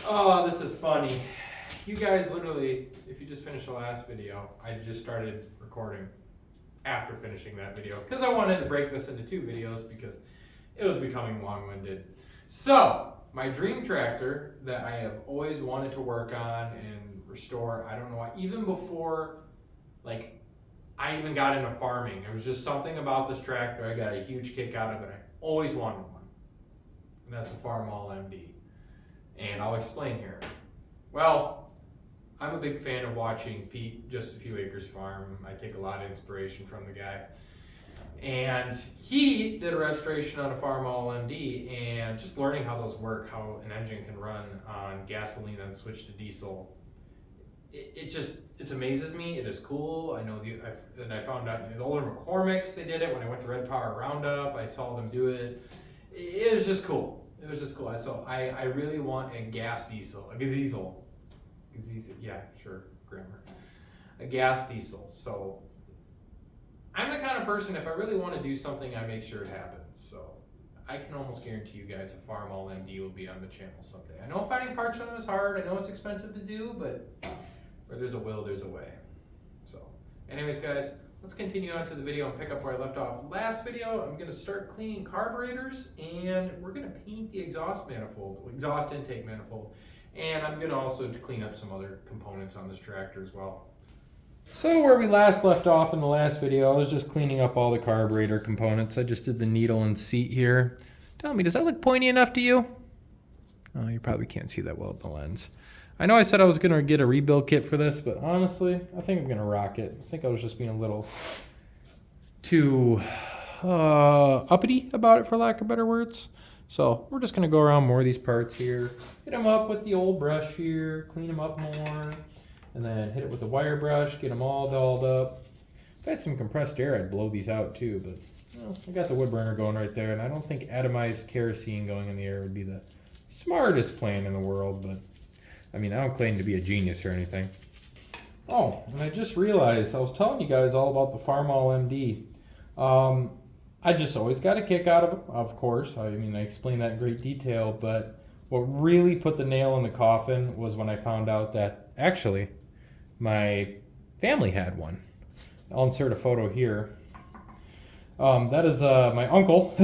Oh, this is funny. You guys literally, if you just finished the last video, I just started recording after finishing that video because I wanted to break this into 2 videos because it was becoming long-winded. So, my dream tractor that I have always wanted to work on and restore, I don't know why, even before like I even got into farming, there was just something about this tractor, I got a huge kick out of it. I always wanted one. And that's a FARMALL MD. And I'll explain here. Well, I'm a big fan of watching Pete, Just a Few Acres Farm. I take a lot of inspiration from the guy. And he did a restoration on a FARMALL MD and just learning how those work, how an engine can run on gasoline and switch to diesel. It amazes me. It is cool. I know and I found out the older McCormick's, they did it when I went to Red Power Roundup. I saw them do it. It was just cool. It was just cool. So I really want a gas diesel, a gazdiesel. Yeah, sure, grammar. A gas diesel. So I'm the kind of person, if I really want to do something, I make sure it happens. So I can almost guarantee you guys a FARMALL MD will be on the channel someday. I know finding parts for them is hard. I know it's expensive to do, but where there's a will, there's a way. So anyways, guys, let's continue on to the video and pick up where I left off. Last video, I'm going to start cleaning carburetors, and we're going to paint the exhaust intake manifold, and I'm going to also clean up some other components on this tractor as well. So where we last left off in the last video, I was just cleaning up all the carburetor components. I just did the needle and seat here. Tell me, does that look pointy enough to you? Oh, you probably can't see that well with the lens. I know I said I was going to get a rebuild kit for this, but honestly, I think I'm going to rock it. I think I was just being a little too uppity about it, for lack of better words. So we're just going to go around more of these parts here, hit them up with the old brush here, clean them up more, and then hit it with the wire brush, get them all dolled up. If I had some compressed air, I'd blow these out too, but well, I got the wood burner going right there, and I don't think atomized kerosene going in the air would be the smartest plan in the world, but I mean, I don't claim to be a genius or anything. Oh, and I just realized, I was telling you guys all about the FARMALL MD. I just always got a kick out of course. I mean, I explained that in great detail, but what really put the nail in the coffin was when I found out that actually my family had one. I'll insert a photo here. That is my uncle,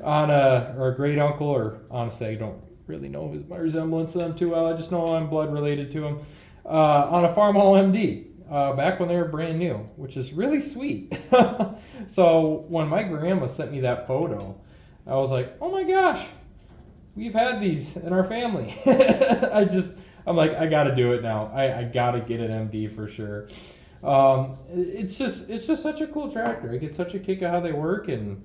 or a great uncle, or honestly, I don't really know my resemblance to them too well. I just know I'm blood related to him. On a FARMALL MD, back when they were brand new, which is really sweet. So when my grandma sent me that photo, I was like, oh my gosh, we've had these in our family. I'm like, I gotta do it now. I gotta get an MD for sure. It's just such a cool tractor. I get such a kick at how they work, and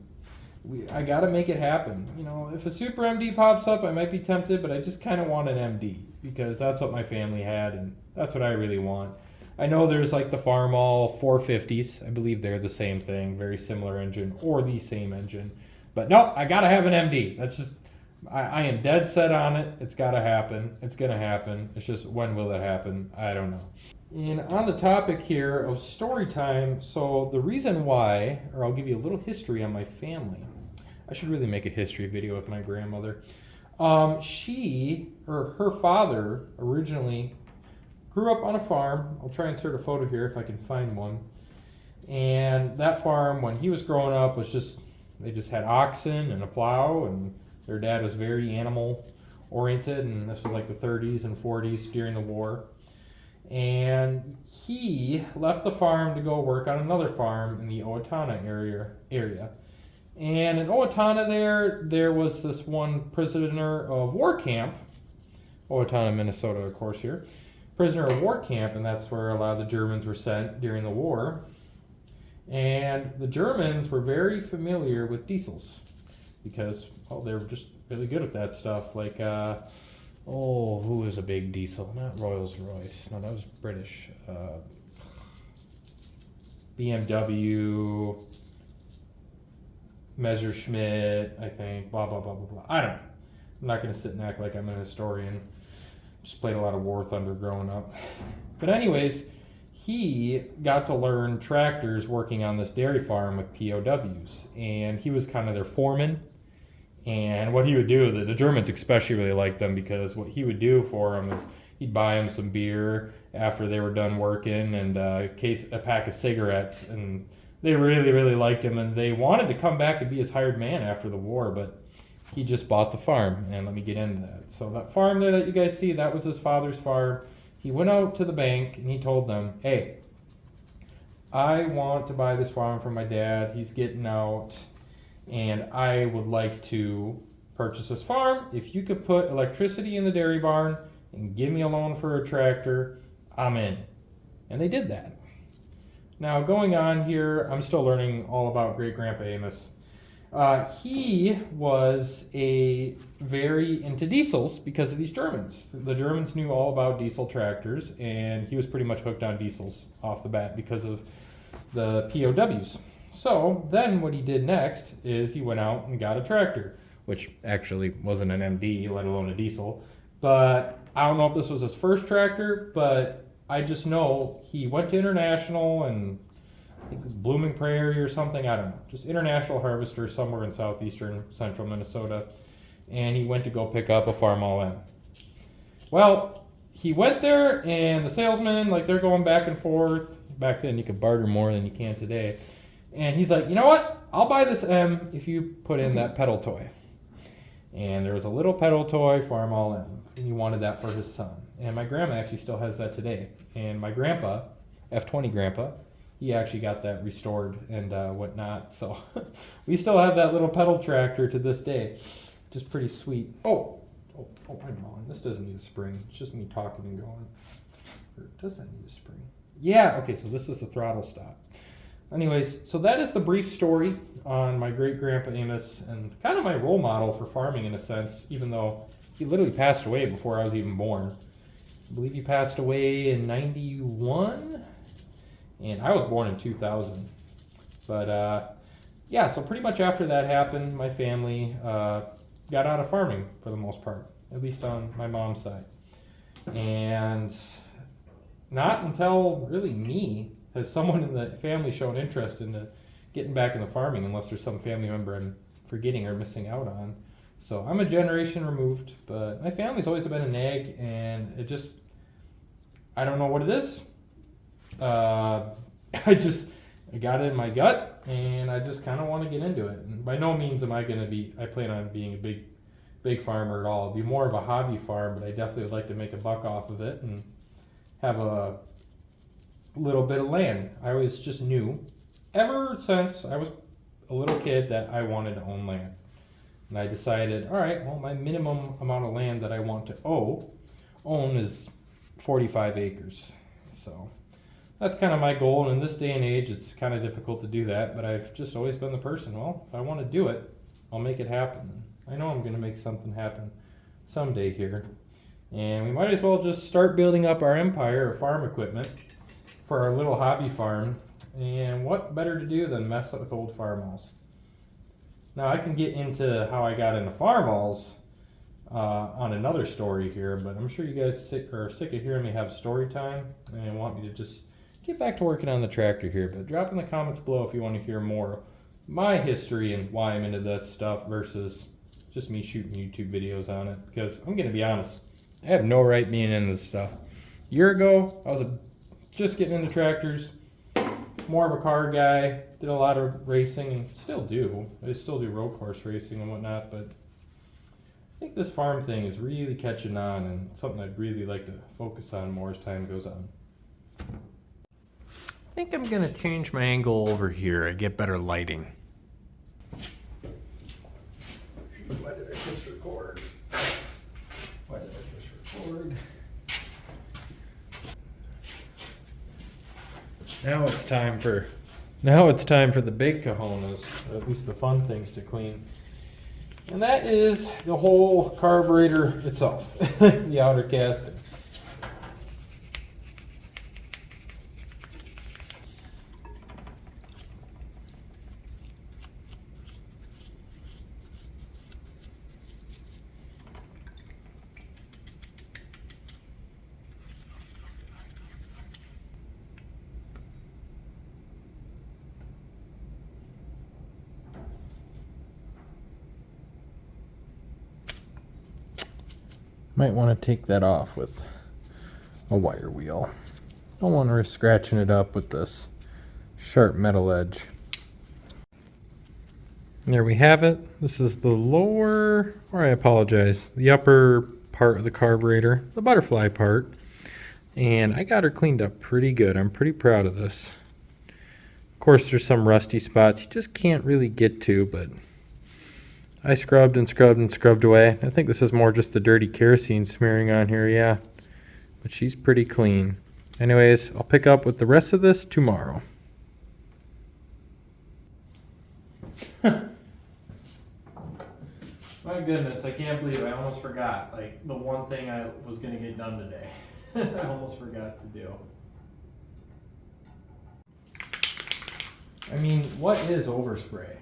I gotta make it happen. You know, if a Super MD pops up, I might be tempted, but I just kind of want an MD because that's what my family had, and that's what I really want. I know there's like the FARMALL 450s. I believe they're the same thing, very similar engine, or the same engine. But no, I gotta have an MD. That's just, I am dead set on it. It's gotta happen. It's gonna happen. It's just, when will it happen? I don't know. And on the topic here of story time, so the reason why, or I'll give you a little history on my family. I should really make a history video with my grandmother. Her father originally grew up on a farm. I'll try and insert a photo here if I can find one. And that farm, when he was growing up, they just had oxen and a plow, and their dad was very animal oriented, and this was like the 30s and 40s during the war. And he left the farm to go work on another farm in the Owatonna area. And in Owatonna there was this one prisoner of war camp, Owatonna, Minnesota, of course here, prisoner of war camp, and that's where a lot of the Germans were sent during the war. And the Germans were very familiar with diesels because, well, they were just really good at that stuff. Like, who was a big diesel? Not Rolls-Royce. No, that was British. BMW, Messerschmitt, I think, blah, blah, blah, blah, blah. I don't know. I'm not going to sit and act like I'm an historian. Just played a lot of War Thunder growing up. But anyways, he got to learn tractors working on this dairy farm with POWs. And he was kind of their foreman. And what he would do, the Germans especially really liked them, because what he would do for them is he'd buy them some beer after they were done working, and a pack of cigarettes, and they really, really liked him, and they wanted to come back and be his hired man after the war, but he just bought the farm, and let me get into that. So that farm there that you guys see, that was his father's farm. He went out to the bank, and he told them, hey, I want to buy this farm from my dad. He's getting out, and I would like to purchase this farm. If you could put electricity in the dairy barn and give me a loan for a tractor, I'm in. And they did that. Now, going on here, I'm still learning all about Great-Grandpa Amos. He was very into diesels because of these Germans. The Germans knew all about diesel tractors, and he was pretty much hooked on diesels off the bat because of the POWs. So then what he did next is he went out and got a tractor, which actually wasn't an MD, let alone a diesel. But I don't know if this was his first tractor, but I just know he went to International, and I think it was Blooming Prairie or something, I don't know, just International Harvester somewhere in southeastern central Minnesota, and he went to go pick up a FARMALL M. Well, he went there, and the salesman, like, they're going back and forth. Back then you could barter more than you can today. And he's like, you know what? I'll buy this M if you put in that pedal toy. And there was a little pedal toy, FARMALL M, and he wanted that for his son. And my grandma actually still has that today. And my grandpa, F20 grandpa, he actually got that restored and whatnot. So we still have that little pedal tractor to this day, which is pretty sweet. Oh, I'm wrong. This doesn't need a spring. It's just me talking and going. Or does that need a spring? Yeah, okay, so this is the throttle stop. Anyways, so that is the brief story on my great-grandpa Amos, and kind of my role model for farming in a sense, even though he literally passed away before I was even born. I believe he passed away in 91, and I was born in 2000. But yeah, so pretty much after that happened, my family got out of farming for the most part, at least on my mom's side. And not until really me has someone in the family shown interest in getting back into farming, unless there's some family member I'm forgetting or missing out on. So I'm a generation removed, but my family's always been an ag, and it just, I don't know what it is. I got it in my gut, and I just kind of want to get into it. And by no means am I going to be, I plan on being a big farmer at all. It'll be more of a hobby farm, but I definitely would like to make a buck off of it and have a little bit of land. I always just knew, ever since I was a little kid, that I wanted to own land. And I decided, all right, well, my minimum amount of land that I want to own is 45 acres. So that's kind of my goal. And in this day and age, it's kind of difficult to do that, but I've just always been the person, well, if I want to do it, I'll make it happen. I know I'm going to make something happen someday here. And we might as well just start building up our empire of farm equipment for our little hobby farm. And what better to do than mess up with old FARMALLs? Now I can get into how I got into FARMALLs on another story here, but I'm sure you guys are sick of hearing me have story time and want me to just get back to working on the tractor here. But drop in the comments below if you want to hear more my history and why I'm into this stuff versus just me shooting YouTube videos on it. Because I'm going to be honest, I have no right being into this stuff. A year ago, I was just getting into tractors, more of a car guy, did a lot of racing, and still do. I still do road course racing and whatnot, but I think this farm thing is really catching on and something I'd really like to focus on more as time goes on. I think I'm going to change my angle over here and get better lighting. Why did I push record? Now it's time for the big cojones, or at least the fun things to clean. And that is the whole carburetor itself, the outer casting. Might want to take that off with a wire wheel. Don't want to risk scratching it up with this sharp metal edge. There we have it. This is the lower, or I apologize, the upper part of the carburetor, the butterfly part. And I got her cleaned up pretty good. I'm pretty proud of this. Of course, there's some rusty spots you just can't really get to, but I scrubbed and scrubbed and scrubbed away. I think this is more just the dirty kerosene smearing on here, yeah. But she's pretty clean. Anyways, I'll pick up with the rest of this tomorrow. My goodness, I can't believe I almost forgot. Like, the one thing I was going to get done today. I almost forgot to do. I mean, what is overspray?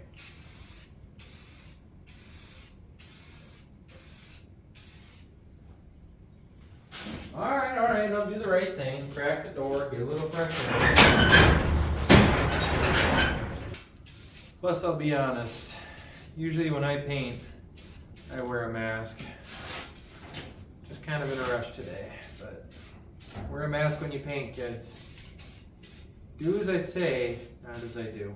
Alright, I'll do the right thing. Crack the door, get a little pressure. Plus, I'll be honest. Usually when I paint, I wear a mask. Just kind of in a rush today, but wear a mask when you paint, kids. Do as I say, not as I do.